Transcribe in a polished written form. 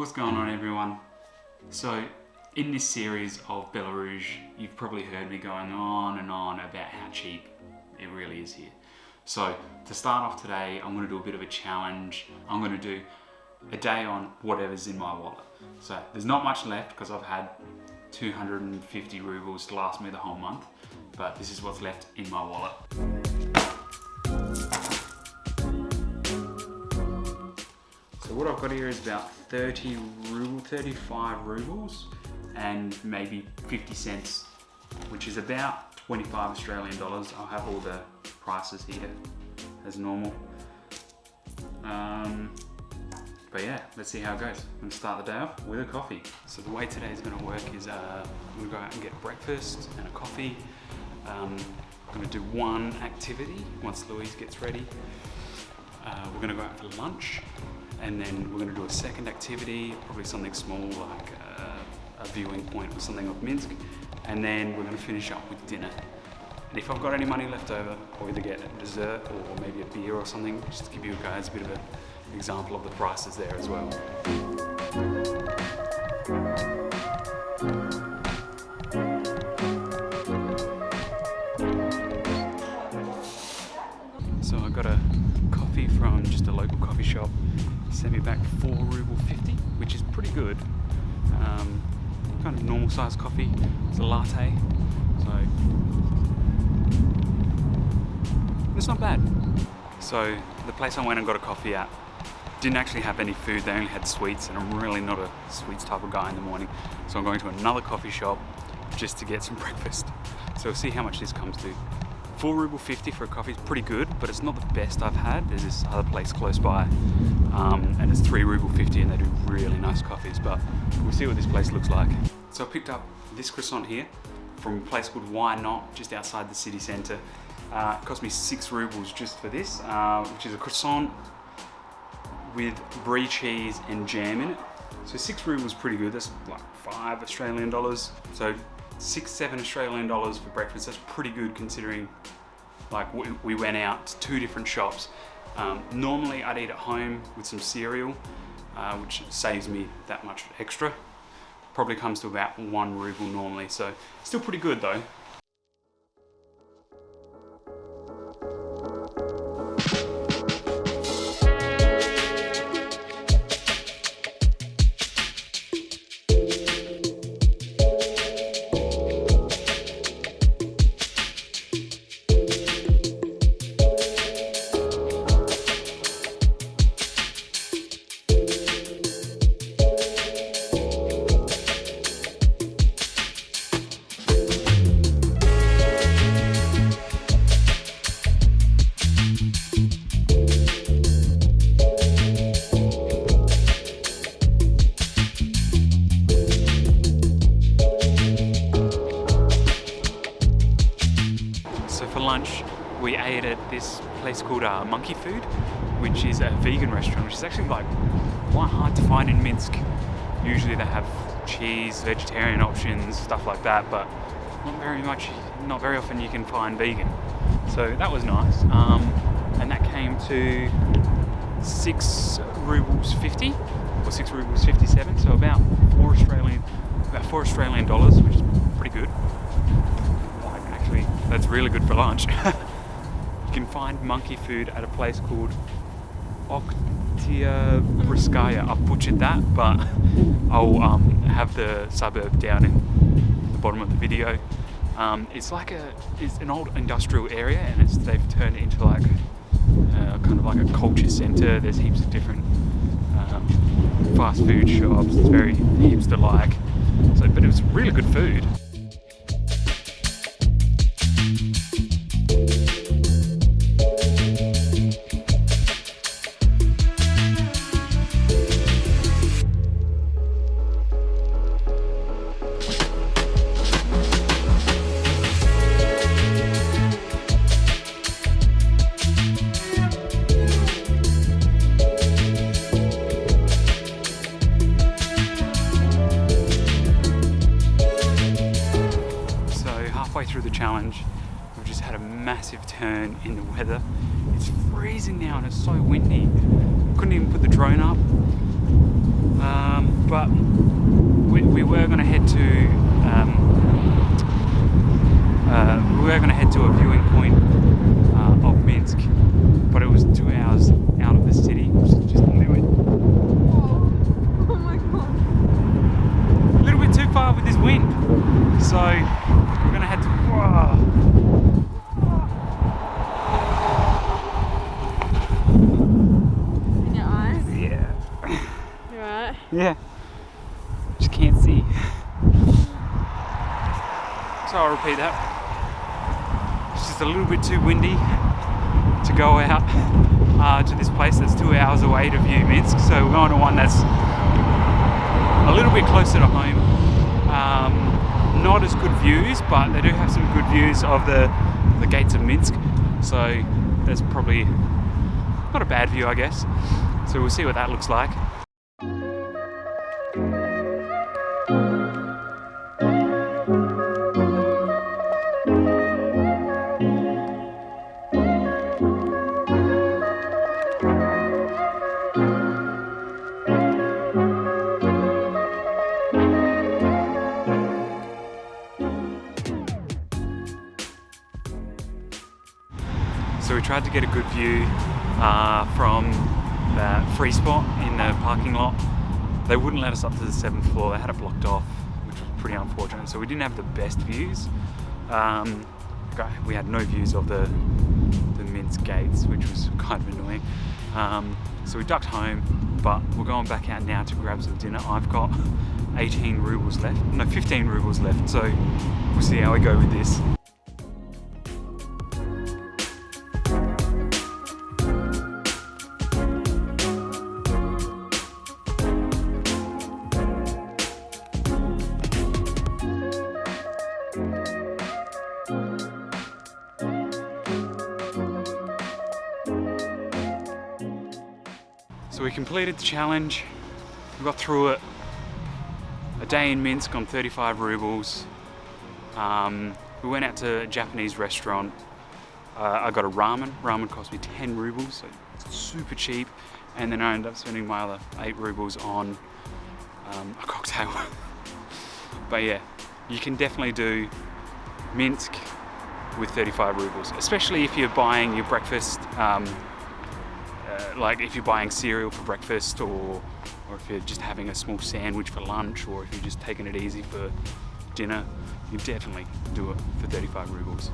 What's going on, everyone? So in this series of Belarus, you've probably heard me going on and on about how cheap it really is here. So to start off today, I'm going to do a bit of a challenge. I'm going to do a day on whatever's in my wallet. So there's not much left because I've had 250 rubles to last me the whole month, but this is what's left in my wallet. So what I've got here is about 35 rubles and maybe 50 cents, which is about 25 Australian dollars. I'll have all the prices here as normal. But yeah, let's see how it goes. I'm gonna start the day off with a coffee. So the way today is gonna work is I'm gonna go out and get breakfast and a coffee. I'm gonna do one activity once Louise gets ready. We're gonna go out for lunch, and then we're going to do a second activity, probably something small like a viewing point or something of Minsk, and then we're going to finish up with dinner. And if I've got any money left over, I'll either get a dessert or maybe a beer or something, just to give you guys a bit of an example of the prices there as well. So I got a coffee from just a local coffee shop. Sent me back 4 ruble 50, which is pretty good. Kind of normal sized coffee. It's a latte, so it's not bad. So the place I went and got a coffee at didn't actually have any food. They only had sweets, and I'm really not a sweets type of guy in the morning. So I'm going to another coffee shop just to get some breakfast. So we'll see how much this comes to. 4 ruble 50 for a coffee is pretty good, but it's not the best I've had. There's this other place close by, and it's 3 ruble 50, and they do really nice coffees, but we'll see what this place looks like. So I picked up this croissant here from a place called Why Not, just outside the city centre. It cost me 6 rubles just for this, which is a croissant with brie cheese and jam in it. So 6 rubles is pretty good. That's like 5 Australian dollars. So 6-7 Australian dollars for breakfast. That's pretty good considering like we went out to 2 different shops. Normally I'd eat at home with some cereal, which saves me that much extra. Probably comes to about 1 ruble normally, so still pretty good though. Lunch, we ate at this place called Monkey Food, which is a vegan restaurant, which is actually like quite hard to find in Minsk. Usually they have cheese, vegetarian options, stuff like that, but not very often you can find vegan. So that was nice, and that came to 6 rubles 50 or 6 rubles 57, so about 4 Australian dollars, which is pretty good. That's really good for lunch. You can find monkey food at a place called Oktyabrskaya. I've butchered that, but I'll have the suburb down in the bottom of the video. It's an old industrial area, and they've turned it into like kind of like a culture centre. There's heaps of different fast food shops. It's very hipster-like. So, but it was really good food. Through the challenge, we've just had a massive turn in the weather. It's freezing now and it's so windy. Couldn't even put the drone up. but we were going to head to a viewing point of Minsk, but it was 2 hours out of the city, which is just a little bit. Oh my god! A little bit too far with this wind, so we're going to head to. Whoa. In your eyes? Yeah. You alright? Yeah. Just can't see. So I'll repeat that. It's just a little bit too windy to go out to this place that's 2 hours away to view Minsk. So we're going to one that's a little bit closer to home. Not as good views, but they do have some good views of the gates of Minsk. So that's probably not a bad view, I guess. So we'll see what that looks like. So we tried to get a good view from that free spot in the parking lot. They wouldn't let us up to the 7th floor, they had it blocked off, which was pretty unfortunate. So we didn't have the best views. We had no views of the Minsk gates, which was kind of annoying. So we ducked home, but we're going back out now to grab some dinner. I've got 15 rubles left, so we'll see how we go with this. So we completed the challenge, we got through it. A day in Minsk on 35 rubles. We went out to a Japanese restaurant. I got a ramen. Ramen cost me 10 rubles, so it's super cheap. And then I ended up spending my other 8 rubles on a cocktail. But yeah, you can definitely do Minsk with 35 rubles, especially if you're buying your breakfast, like if you're buying cereal for breakfast, or if you're just having a small sandwich for lunch, or if you're just taking it easy for dinner. You definitely do it for 35 rubles.